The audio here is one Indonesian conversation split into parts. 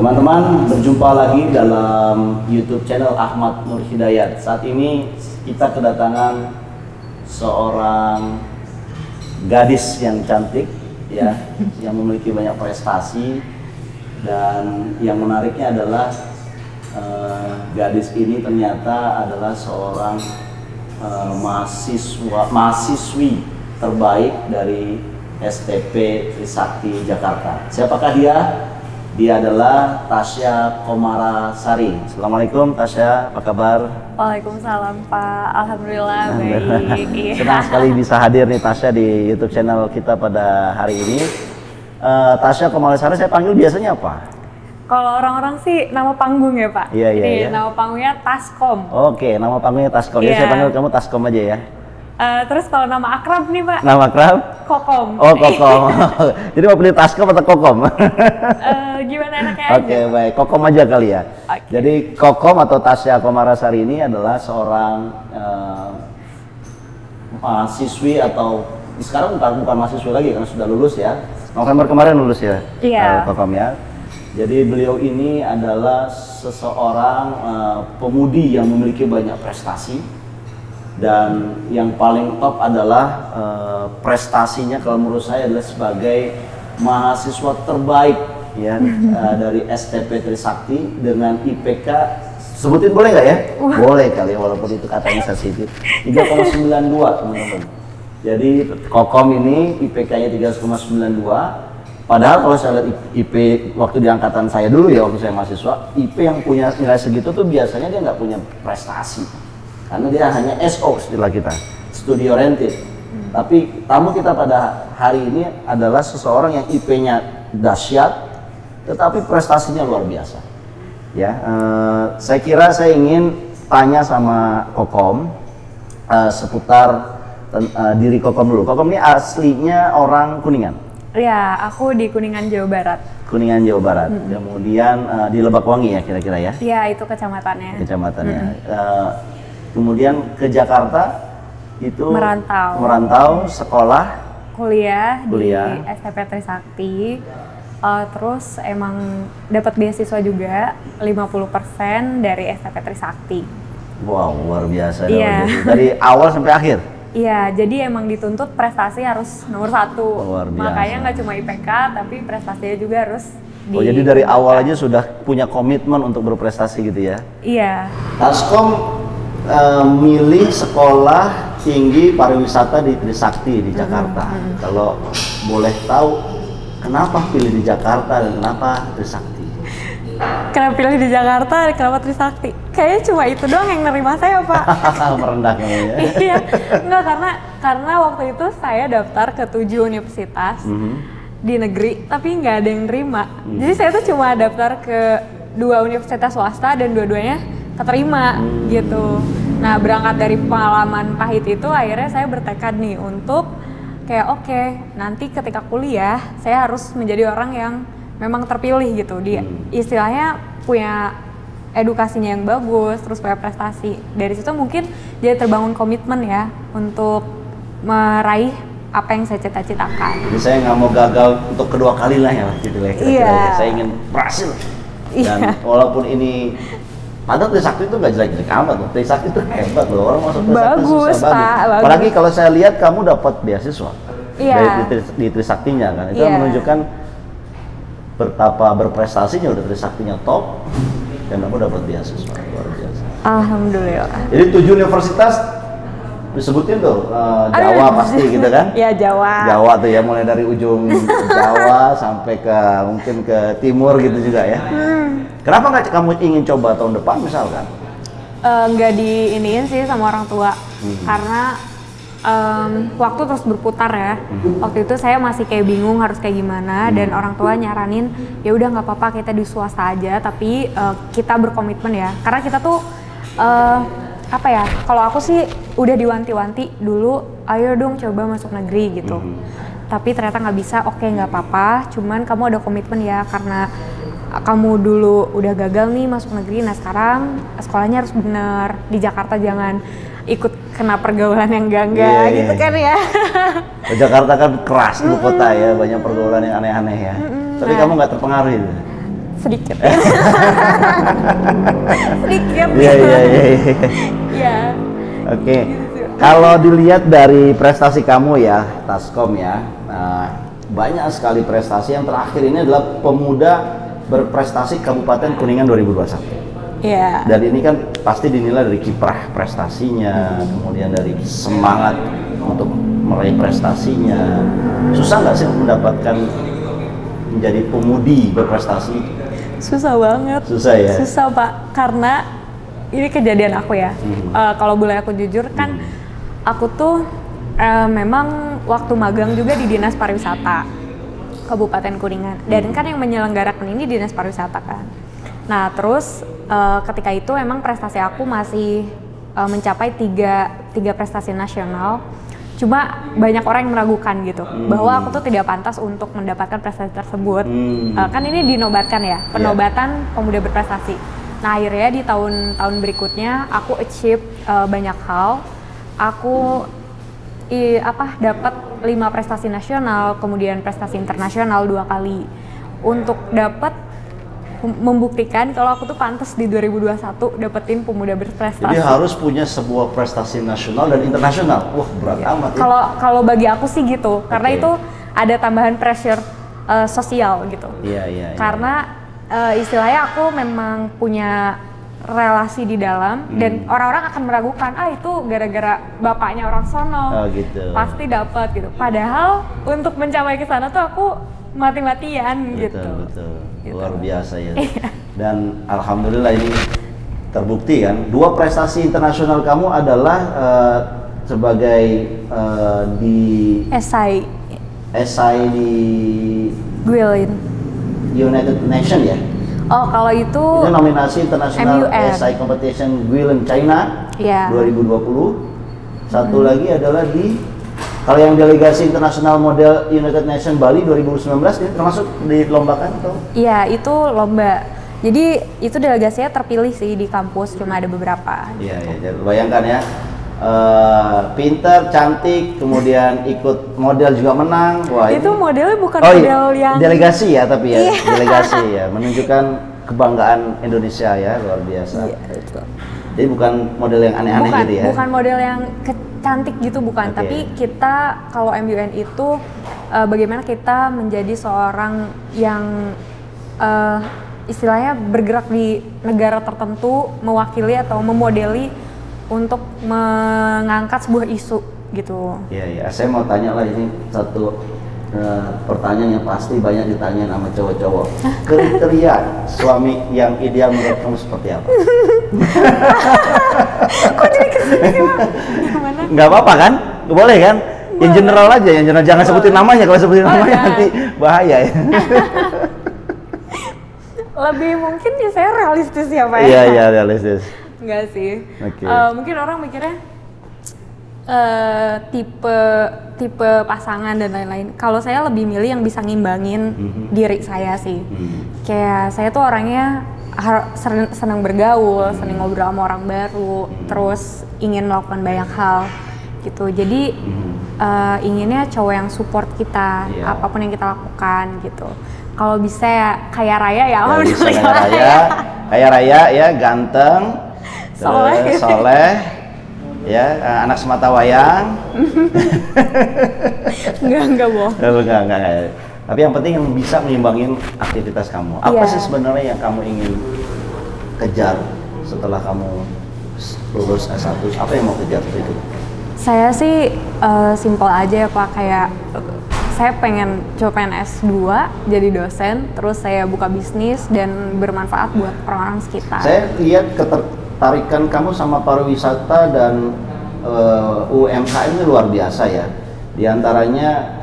Teman-teman, berjumpa lagi dalam YouTube channel Ahmad Nur Hidayat. Saat ini kita kedatangan seorang gadis yang cantik, ya, yang memiliki banyak prestasi, dan yang menariknya adalah gadis ini ternyata adalah seorang mahasiswi terbaik dari STP Trisakti Jakarta. Siapakah dia? Dia adalah Tasya Komarasari. Assalamualaikum Tasya, apa kabar? Waalaikumsalam Pak, Alhamdulillah baik. Senang sekali bisa hadir nih Tasya di YouTube channel kita pada hari ini. Tasya Komarasari saya panggil biasanya apa? Kalau orang-orang sih nama panggung ya Pak. Iya. Nama panggungnya Taskom. Oke, nama panggungnya Taskom. Jadi saya panggil kamu Taskom aja ya. Terus kalau nama akrab nih Pak? Nama akrab? Kokom. Oh, Kokom. Jadi mau pilih Taskom atau Kokom? Gimana enaknya aja? Oke, baik. Kokom aja kali ya. Okay. Jadi Kokom atau Tasya Komarasari ini adalah seorang mahasiswi atau sekarang bukan mahasiswi lagi karena sudah lulus ya. November kemarin lulus ya. Iya. Kokom ya. Jadi beliau ini adalah seseorang pemudi yang memiliki banyak prestasi. Dan yang paling top adalah prestasinya kalau menurut saya adalah sebagai mahasiswa terbaik ya dari STP Trisakti dengan IPK, sebutin boleh nggak ya? Boleh kali ya, walaupun itu katanya sensitif. 3,92 teman-teman. Jadi Kokom ini IPK-nya 3,92. Padahal kalau saya lihat IP waktu di angkatan saya dulu ya, waktu saya mahasiswa, IP yang punya nilai segitu tuh biasanya dia nggak punya prestasi. Karena dia hanya SO istilah kita, study oriented. Tapi tamu kita pada hari ini adalah seseorang yang IP-nya dahsyat, tetapi prestasinya luar biasa. Ya, saya kira saya ingin tanya sama Kokom seputar diri Kokom dulu. Kokom ini aslinya orang Kuningan. Iya, aku di Kuningan, Jawa Barat. Kuningan, Jawa Barat. Kemudian di Lebakwangi ya kira-kira ya? Iya, itu kecamatannya. Kecamatannya. Kemudian ke Jakarta itu merantau sekolah kuliah di STP Trisakti. Terus emang dapat beasiswa juga 50% dari STP Trisakti. Wow, luar biasa. Iya. Dari awal sampai akhir. Iya, jadi emang dituntut prestasi harus nomor 1. Luar biasa. Makanya nggak cuma IPK, tapi prestasinya juga harus jadi dari awal aja sudah punya komitmen untuk berprestasi gitu ya? Iya. Taskom milih sekolah tinggi pariwisata di Trisakti di Jakarta. Kalau boleh tahu, kenapa pilih di Jakarta dan kenapa Trisakti? Kenapa pilih di Jakarta dan kenapa Trisakti? Kayaknya cuma itu doang yang nerima saya Pak. Merendah kamu ya? Iya, enggak karena waktu itu saya daftar ke 7 universitas di negeri, tapi nggak ada yang nerima. Jadi saya tuh cuma daftar ke 2 universitas swasta dan dua-duanya keterima gitu. Nah, berangkat dari pengalaman pahit itu akhirnya saya bertekad nih untuk kayak oke, nanti ketika kuliah saya harus menjadi orang yang memang terpilih gitu. Dia istilahnya punya edukasinya yang bagus, terus punya prestasi. Dari situ mungkin jadi terbangun komitmen ya untuk meraih apa yang saya cita-citakan. Jadi saya nggak mau gagal untuk kedua kali lah ya, gitu lah. Iya. Saya ingin berhasil. Dan walaupun ini padahal Trisakti itu nggak jelek-jelek amat loh. Trisakti itu hebat loh, orang masuk Trisakti bagus, susah Pak, banget. Apalagi kalau saya lihat kamu dapat beasiswa di Trisaktinya kan, itu menunjukkan betapa berprestasinya udah Trisaktinya top dan kamu dapat beasiswa luar biasa. Alhamdulillah. Jadi 7 universitas disebutin tuh Jawa pasti gitu kan? Iya, Jawa. Jawa tuh ya, mulai dari ujung Jawa sampai ke mungkin ke timur gitu juga ya. Kenapa nggak kamu ingin coba tahun depan misalkan? Nggak diiniin sih sama orang tua karena waktu terus berputar ya. Waktu itu saya masih kayak bingung harus kayak gimana dan orang tua nyaranin ya udah nggak apa-apa kita di swasta aja tapi kita berkomitmen ya karena kita tuh apa ya, kalau aku sih udah diwanti-wanti dulu, ayo dong coba masuk negeri gitu. Tapi ternyata nggak bisa, oke nggak apa-apa, cuman kamu ada komitmen ya karena kamu dulu udah gagal nih masuk negeri, nah sekarang sekolahnya harus bener, di Jakarta jangan ikut kena pergaulan yang enggak gitu kan ya. Jakarta kan keras, ibu kota ya, banyak pergaulan yang aneh-aneh ya. Tapi kamu nggak terpengaruh itu? sedikit. Sedikit. Iya. Iya. Oke. Kalau dilihat dari prestasi kamu ya, Taskom ya, banyak sekali prestasi. Yang terakhir ini adalah pemuda berprestasi Kabupaten Kuningan 2021. Iya. Dan ini kan pasti dinilai dari kiprah prestasinya, kemudian dari semangat untuk meraih prestasinya. Susah nggak sih mendapatkan menjadi pemudi berprestasi? Susah banget. Susah ya? Susah Pak, karena ini kejadian aku ya. Kalau boleh aku jujur kan, aku tuh memang waktu magang juga di Dinas Pariwisata Kabupaten Kuningan. Dan kan yang menyelenggarakan ini Dinas Pariwisata kan. Nah terus ketika itu emang prestasi aku masih mencapai tiga prestasi nasional. Cuma banyak orang yang meragukan gitu bahwa aku tuh tidak pantas untuk mendapatkan prestasi tersebut. Kan ini dinobatkan ya, penobatan pemuda berprestasi. Nah akhirnya di tahun-tahun berikutnya aku achieve banyak hal. Aku dapat 5 prestasi nasional, kemudian prestasi internasional 2 kali. Untuk dapat membuktikan kalau aku tuh pantas di 2021 dapetin pemuda berprestasi. Jadi harus punya sebuah prestasi nasional dan internasional. Wah berat amat ya. Kalau bagi aku sih gitu, karena itu ada tambahan pressure sosial gitu. Iya. Karena istilahnya aku memang punya relasi di dalam dan orang-orang akan meragukan, itu gara-gara bapaknya orang sono, gitu. pasti dapat gitu. Padahal untuk mencapai ke sana tuh aku mati-matian gitu. Betul. Luar biasa ya. Dan alhamdulillah ini terbukti kan. 2 prestasi internasional kamu adalah sebagai di esai di Guilin United Nations ya. Oh kalau itu nominasi International MUN. Essay Competition Guilin China 2020. Satu lagi adalah di kalau yang delegasi internasional model United Nations Bali 2019 ini termasuk dilombakan atau? Iya, itu lomba. Jadi itu delegasinya terpilih sih di kampus, cuma ada beberapa. Iya, bayangkan ya. Pinter, cantik, kemudian ikut model juga menang. Wah, itu ini modelnya bukan model yang delegasi ya, tapi ya delegasi ya, menunjukkan kebanggaan Indonesia ya, luar biasa. Iya, betul. Jadi bukan model yang aneh-aneh gitu ya? Bukan model yang cantik gitu, bukan. Tapi kita kalau MUN itu bagaimana kita menjadi seorang yang istilahnya bergerak di negara tertentu, mewakili atau memodeli untuk mengangkat sebuah isu gitu. Iya. Saya mau tanya lah ini satu pertanyaan yang pasti banyak ditanyain sama cowok-cowok. Kriteria suami yang ideal menurut kamu seperti apa? Kok jadi kesini sih, Pak? Gimana? Nggak apa-apa kan? Boleh kan? Yang general aja, yang general. Jangan sebutin namanya, kalau sebutin namanya nanti bahaya ya. Lebih mungkin ya saya realistis ya Pak ya? Iya, realistis. Enggak sih. Okay. Mungkin orang mikirnya tipe pasangan dan lain-lain. Kalau saya lebih milih yang bisa ngimbangin diri saya sih. Kayak saya tuh orangnya senang bergaul, senang ngobrol sama orang baru, terus ingin melakukan banyak hal gitu. Jadi inginnya cowok yang support kita, apapun yang kita lakukan gitu. Kalau bisa ya kaya raya ya, kaya raya ya, ganteng, soleh, ya, anak semata wayang. Enggak boh. Enggak. Tapi yang penting yang bisa mengimbangin aktivitas kamu. Apa sih sebenarnya yang kamu ingin kejar setelah kamu lulus S1? Apa yang mau kejar itu? Saya sih simpel aja ya Pak, kayak saya pengen coba S2 jadi dosen, terus saya buka bisnis dan bermanfaat buat orang-orang sekitar. Saya lihat ketertarikan kamu sama pariwisata dan UMKM ini luar biasa ya. Di antaranya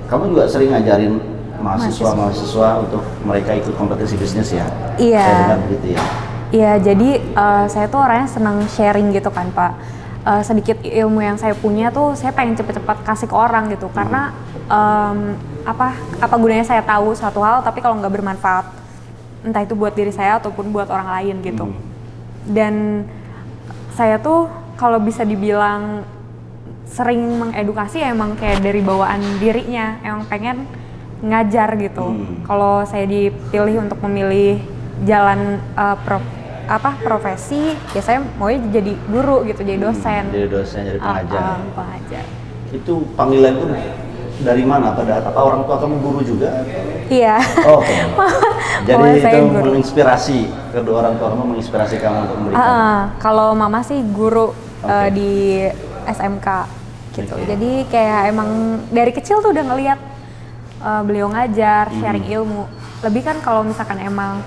kamu juga sering ngajarin mahasiswa untuk mereka ikut kompetisi bisnis ya? Iya. Saya dengar begitu ya? Iya, jadi saya tuh orangnya senang sharing gitu kan Pak. Sedikit ilmu yang saya punya tuh saya pengen cepet-cepet kasih ke orang gitu, karena apa gunanya saya tahu suatu hal tapi kalau nggak bermanfaat, entah itu buat diri saya ataupun buat orang lain gitu. Dan saya tuh kalau bisa dibilang sering mengedukasi emang kayak dari bawaan dirinya, emang pengen ngajar gitu. Kalau saya dipilih untuk memilih jalan profesi, ya saya maunya jadi guru gitu, jadi dosen. Jadi dosen, jadi pengajar. Pengajar. Itu panggilan itu dari mana? Apa orang tua kamu guru juga? Iya. Oh, okay. Jadi itu guru. menginspirasi, kedua orang tua kamu menginspirasi kamu untuk memberikan. Kalau mama sih guru di SMK gitu. Jadi kayak emang dari kecil tuh udah ngelihat beliau ngajar, sharing ilmu. Lebih kan kalau misalkan emang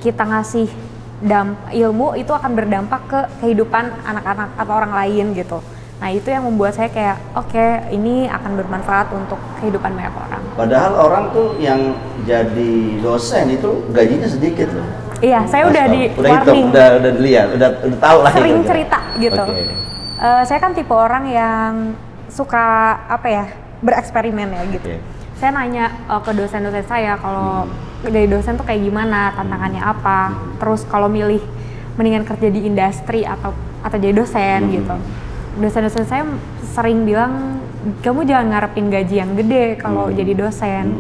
kita ngasih ilmu itu akan berdampak ke kehidupan anak-anak atau orang lain gitu. Nah itu yang membuat saya kayak oke, ini akan bermanfaat untuk kehidupan banyak orang. Padahal orang tuh yang jadi dosen itu gajinya sedikit loh. Iya, saya udah di warning. Udah dilihat, udah tahu lah. Sering cerita gitu. Okay. Saya kan tipe orang yang suka bereksperimen ya gitu. Okay. Saya nanya ke dosen-dosen saya kalau jadi dosen tuh kayak gimana, tantangannya apa. Terus kalau milih mendingan kerja di industri atau jadi dosen gitu. Dosen-dosen saya sering bilang kamu jangan ngarepin gaji yang gede kalau jadi dosen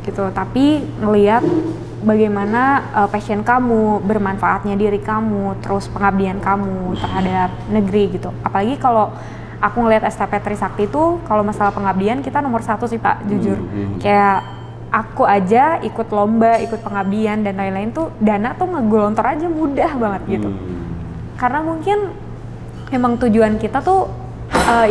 gitu, tapi ngelihat bagaimana passion kamu, bermanfaatnya diri kamu, terus pengabdian kamu terhadap negeri gitu. Apalagi kalau aku ngelihat STP Trisakti itu kalau masalah pengabdian kita nomor 1 sih Pak, jujur. Kayak aku aja ikut lomba, ikut pengabdian dan lain-lain tuh dana tuh ngegelontor aja mudah banget gitu. Karena mungkin emang tujuan kita tuh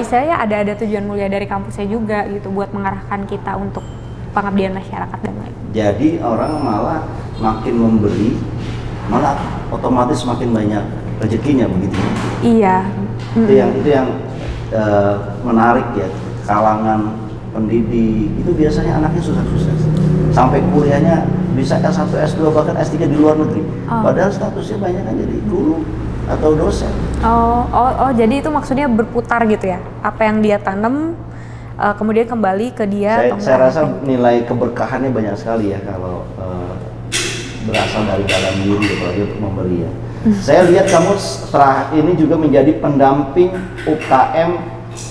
istilahnya ada tujuan mulia dari kampusnya juga gitu buat mengarahkan kita untuk pengabdian masyarakat dan lain. Jadi orang malah makin memberi, malah otomatis makin banyak rezekinya begitu. Iya. Itu yang menarik ya, kalangan pendidik itu biasanya anaknya sukses sampai kuliahnya bisa S1, S2 bahkan S3 di luar negeri. Padahal statusnya banyak kan jadi guru atau dosen. Jadi itu maksudnya berputar gitu ya? Apa yang dia tanam kemudian kembali ke dia. Saya rasa nilai keberkahannya banyak sekali ya kalau berasal dari dalam diri apalagi untuk memberi ya. Saya lihat kamu setelah ini juga menjadi pendamping UKM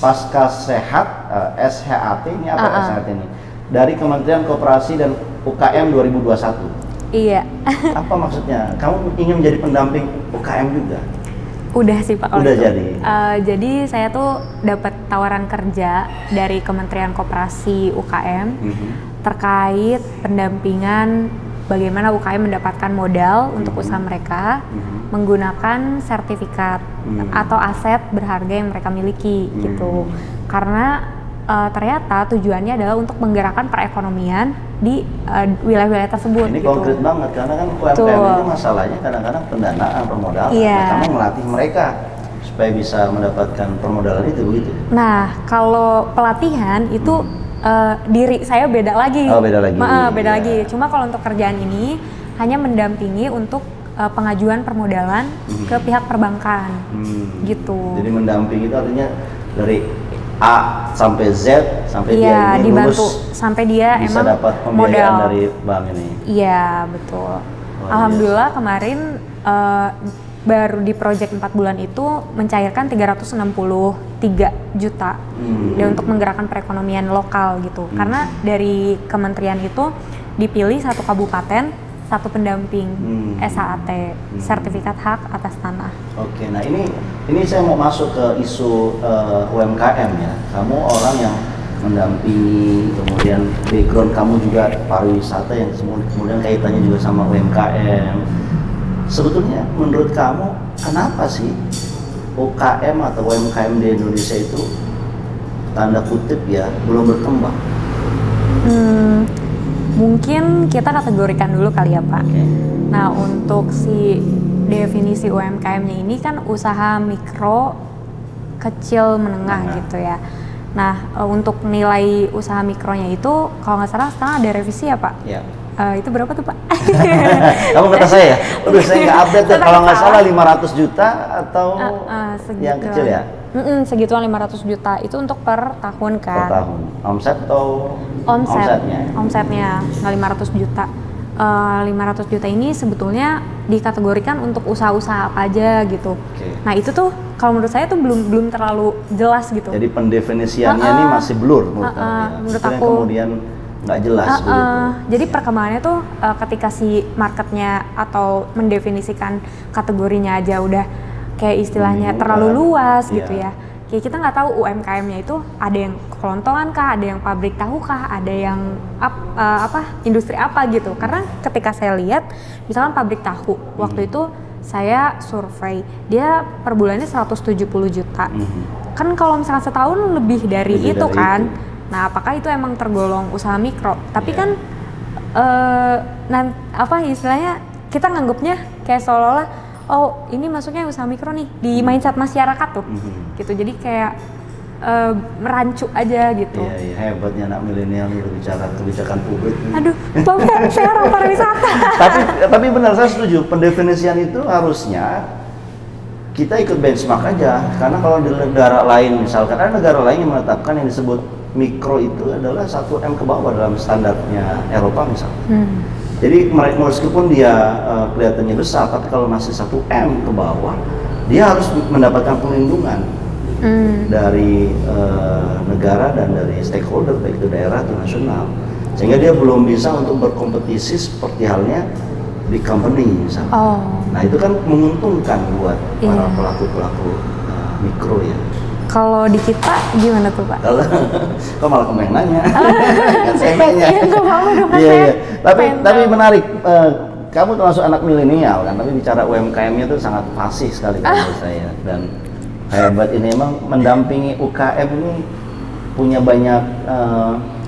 Pasca Sehat SHAT ini apa SHAT ini? Dari Kementerian Koperasi dan UKM 2021. Iya. Apa maksudnya? Kamu ingin menjadi pendamping UKM juga? Udah sih Pak. Udah jadi. Jadi saya tuh dapat tawaran kerja dari Kementerian Koperasi UKM terkait pendampingan bagaimana UKM mendapatkan modal untuk usaha mereka menggunakan sertifikat atau aset berharga yang mereka miliki gitu. Karena ternyata tujuannya adalah untuk menggerakkan perekonomian di wilayah-wilayah tersebut. Ini gitu. konkret banget karena kan UMKM ini masalahnya kadang-kadang pendanaan, permodalan. Kamu melatih mereka supaya bisa mendapatkan permodalan itu begitu. Nah, kalau pelatihan itu diri saya beda lagi. Beda lagi. Beda lagi. Cuma kalau untuk kerjaan ini hanya mendampingi untuk pengajuan permodalan ke pihak perbankan. Gitu. Jadi mendampingi itu artinya dari A sampai Z sampai dia ini dibantu lulus, sampai dia bisa emang dapat pembiayaan modal dari bank ini. Iya betul. Alhamdulillah kemarin baru di project 4 bulan itu mencairkan 363 juta dan untuk menggerakkan perekonomian lokal gitu. Karena dari kementerian itu dipilih satu kabupaten satu pendamping SHAT, sertifikat hak atas tanah. Oke, nah ini saya mau masuk ke isu UMKM ya. Kamu orang yang mendampingi, kemudian background kamu juga pariwisata yang kemudian kaitannya juga sama UMKM. Sebetulnya menurut kamu kenapa sih UKM atau UMKM di Indonesia itu tanda kutip ya belum berkembang? Mungkin kita kategorikan dulu kali ya Pak. Nah untuk si definisi UMKM-nya ini kan usaha mikro, kecil, menengah gitu ya. Nah untuk nilai usaha mikronya itu kalau nggak salah sekarang ada revisi ya Pak? Iya. Itu berapa tuh Pak? Kamu kata saya ya? Udah saya nggak update ya. Kalau nggak salah 500 juta atau yang kecil ya? Segituan 500 juta itu untuk per tahun kan? Per tahun. Omset atau? Omsetnya nggak 500 juta. 500 juta ini sebetulnya dikategorikan untuk usaha-usaha apa aja gitu. Nah itu tuh kalau menurut saya tuh belum terlalu jelas gitu. Jadi pendefinisiannya ini masih blur menurut kamu ya? Menurut aku. Kemudian nggak jelas begitu. Jadi perkembangannya tuh ketika si marketnya atau mendefinisikan kategorinya aja udah kayak istilahnya terlalu luas gitu ya. Kayak kita nggak tahu UMKM-nya itu ada yang kelontongan kah, ada yang pabrik tahu kah, ada yang industri apa gitu. Karena ketika saya lihat misalkan pabrik tahu, waktu itu saya survei, dia per bulannya 170 juta. Kan kalau misalkan setahun lebih dari itu kan. Nah, apakah itu emang tergolong usaha mikro? Tapi kan istilahnya kita nganggapnya kayak seolah-olah oh ini masuknya usaha mikro nih di mindset masyarakat tuh. Gitu. Jadi kayak merancu aja gitu. Iya, hebatnya anak milenial itu bicara kebijakan publik. Aduh, Bapak, saya orang pariwisata. tapi benar, saya setuju. Pendefinisian itu harusnya kita ikut benchmark aja. Karena kalau di negara lain, misalkan ada negara lain yang menetapkan yang disebut mikro itu adalah 1M ke bawah dalam standarnya Eropa misalnya. Jadi meskipun dia kelihatannya besar, tapi kalau masih 1M ke bawah, dia harus mendapatkan perlindungan dari negara dan dari stakeholder, baik itu daerah atau nasional, sehingga dia belum bisa untuk berkompetisi seperti halnya di company misalnya. Nah itu kan menguntungkan buat para pelaku-pelaku mikro ya. Kalau di kita gimana tuh Pak? Kalau kok malah kamu yang nanya, kan saya nanya. Iya nggak apa-apa dong kan Iya. Tapi menarik. Kamu termasuk anak milenial kan, tapi bicara UMKM-nya itu sangat fasih sekali menurut saya, dan hebat ini emang mendampingi UKM ini punya banyak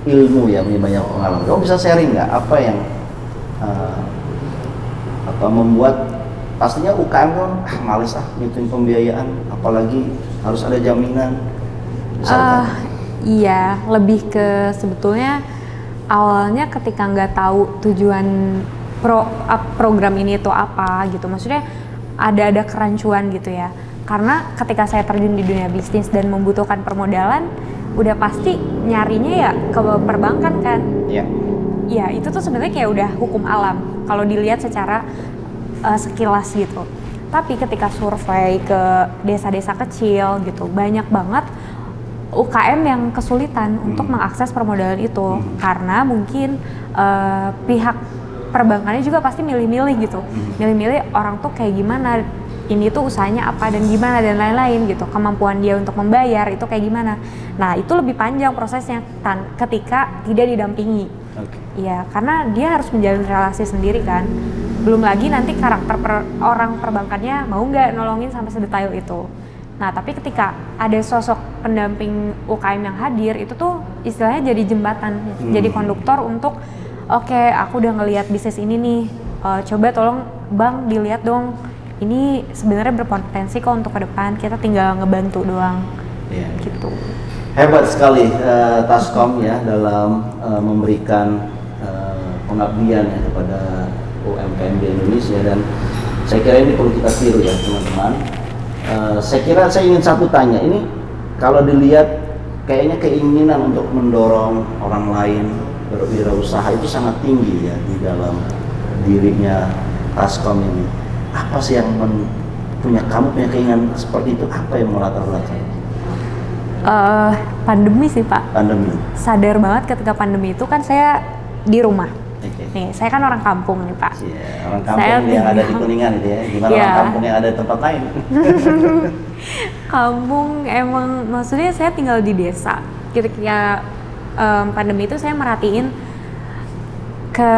ilmu ya, punya banyak pengalaman. Kamu bisa sharing nggak apa yang membuat pastinya UKM kan males ngituin pembiayaan, apalagi harus ada jaminan misalkan. Iya, lebih ke sebetulnya awalnya ketika nggak tahu tujuan program ini itu apa gitu, maksudnya ada kerancuan gitu ya. Karena ketika saya terjun di dunia bisnis dan membutuhkan permodalan, udah pasti nyarinya ya ke perbankan kan. Iya. Ya itu tuh sebenarnya kayak udah hukum alam kalau dilihat secara sekilas gitu. Tapi ketika survei ke desa-desa kecil gitu, banyak banget UKM yang kesulitan untuk mengakses permodalan itu karena mungkin pihak perbankannya juga pasti milih-milih gitu, milih-milih orang tuh kayak gimana, ini tuh usahanya apa dan gimana dan lain-lain gitu, kemampuan dia untuk membayar itu kayak gimana. Nah itu lebih panjang prosesnya ketika tidak didampingi. Iya, karena dia harus menjalin relasi sendiri kan. Belum lagi nanti karakter orang perbankannya mau nggak nolongin sampai sedetail itu. Nah, tapi ketika ada sosok pendamping UKM yang hadir, itu tuh istilahnya jadi jembatan, jadi konduktor untuk oke, aku udah ngelihat bisnis ini nih, coba tolong Bang dilihat dong, ini sebenarnya berpotensi kok untuk ke depan, kita tinggal ngebantu doang. Gitu. Hebat sekali Taskom ya dalam memberikan pengabdian ya kepada UMKM di Indonesia, dan saya kira ini perlu kita tiru ya teman-teman. Saya ingin satu tanya, ini kalau dilihat kayaknya keinginan untuk mendorong orang lain berwirausaha itu sangat tinggi ya di dalam dirinya Taskom ini. Apa sih yang kamu punya keinginan seperti itu, apa yang melatar belakang? Pandemi sih Pak. Pandemi. Sadar banget ketika pandemi itu kan saya di rumah. Nih, saya kan orang kampung nih Pak. Orang kampung yang ada di Kuningan gitu ya. Gimana orang kampung yang ada di tempat lain? Kampung emang, maksudnya saya tinggal di desa. Ketika pandemi itu saya merhatiin ke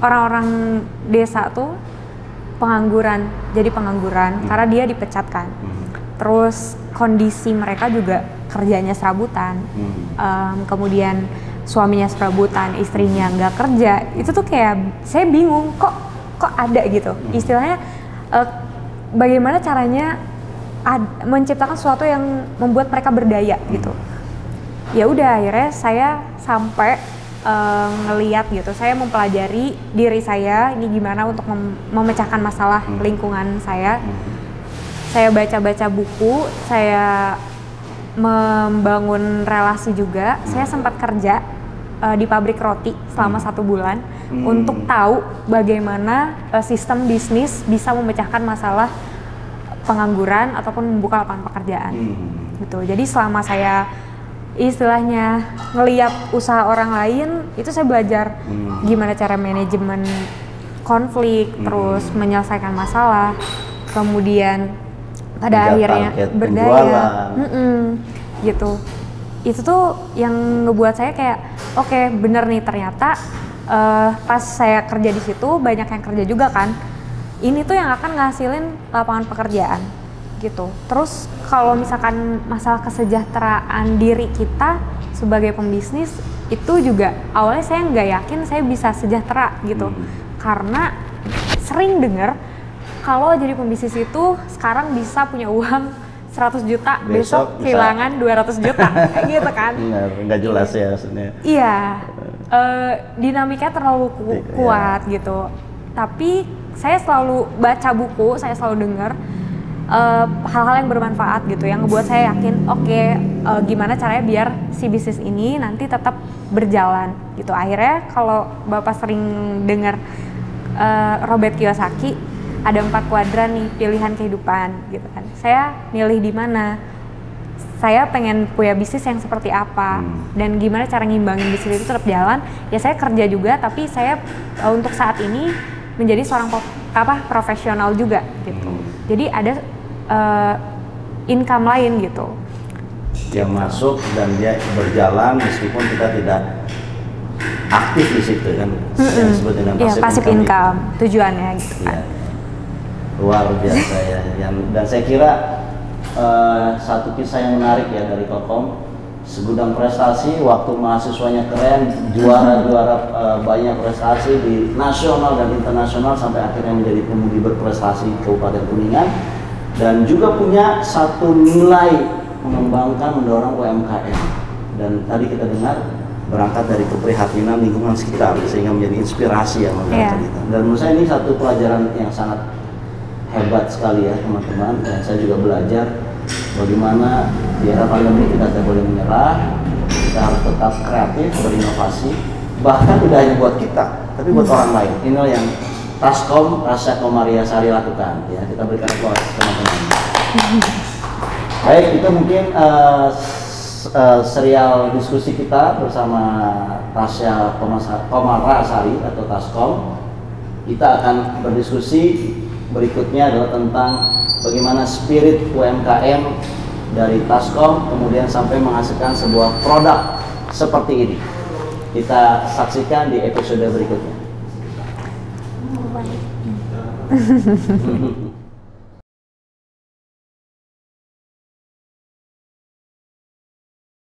orang-orang desa tuh pengangguran, jadi pengangguran karena dia dipecat kan. Terus kondisi mereka juga kerjanya serabutan, kemudian suaminya serabutan, istrinya nggak kerja. Itu tuh kayak saya bingung, kok ada gitu. Istilahnya bagaimana caranya menciptakan sesuatu yang membuat mereka berdaya gitu. Ya udah, akhirnya saya sampai ngeliat gitu, saya mempelajari diri saya ini gimana untuk memecahkan masalah lingkungan saya. Saya baca-baca buku, saya membangun relasi juga. Saya sempat kerja di pabrik roti selama 1 bulan untuk tahu bagaimana sistem bisnis bisa memecahkan masalah pengangguran ataupun membuka lapangan pekerjaan. Gitu. Jadi selama saya istilahnya ngeliat usaha orang lain, itu saya belajar gimana cara manajemen konflik, terus menyelesaikan masalah, kemudian pada akhirnya berdaya, gitu. Itu tuh yang ngebuat saya kayak oke, bener nih ternyata pas saya kerja di situ banyak yang kerja juga kan. Ini tuh yang akan ngasilin lapangan pekerjaan gitu. Terus kalau misalkan masalah kesejahteraan diri kita sebagai pembisnis itu juga awalnya saya nggak yakin saya bisa sejahtera gitu. Karena sering dengar kalau jadi pembisnis itu sekarang bisa punya uang 100 juta, besok kehilangan 200 juta, kayak gitu kan. Benar, nggak jelas ya maksudnya. Iya, dinamikanya terlalu kuat gitu. Tapi saya selalu baca buku, saya selalu dengar hal-hal yang bermanfaat gitu, yang ngebuat saya yakin, oke, gimana caranya biar si bisnis ini nanti tetap berjalan gitu. Akhirnya kalau Bapak sering dengar Robert Kiyosaki, ada 4 kuadran nih pilihan kehidupan gitu kan. Saya milih di mana. Saya pengen punya bisnis yang seperti apa dan gimana cara ngimbangin bisnis itu tetap jalan. Ya saya kerja juga, tapi saya untuk saat ini menjadi seorang profesional juga gitu. Jadi ada income lain gitu. Yang masuk dan dia berjalan meskipun kita tidak aktif di situ kan. Yang disebut dengan passive income tujuannya gitu kan. Luar biasa ya. Dan saya kira satu kisah yang menarik ya dari Kokom, segudang prestasi, waktu mahasiswanya keren, juara-juara banyak prestasi di nasional dan internasional sampai akhirnya menjadi pemudi berprestasi di Kabupaten Kuningan, dan juga punya satu nilai mengembangkan, mendorong UMKM. Dan tadi kita dengar berangkat dari keprihatinan lingkungan sekitar sehingga menjadi inspirasi yang menggerakkan kita. Dan menurut saya ini satu pelajaran yang sangat hebat sekali ya teman-teman, dan saya juga belajar bagaimana di era pandemi kita tidak boleh menyerah, kita harus tetap kreatif, berinovasi, bahkan tidak hanya buat kita, tapi buat orang lain. Inilah yang Taskom Rasya Komaria Sari lakukan ya, kita berikan aplaus teman-teman. Baik, itu mungkin serial diskusi kita bersama Rasya Komaria Sari atau Taskom. Kita akan berdiskusi berikutnya adalah tentang bagaimana spirit UMKM dari Taskom kemudian sampai menghasilkan sebuah produk seperti ini. Kita saksikan di episode berikutnya.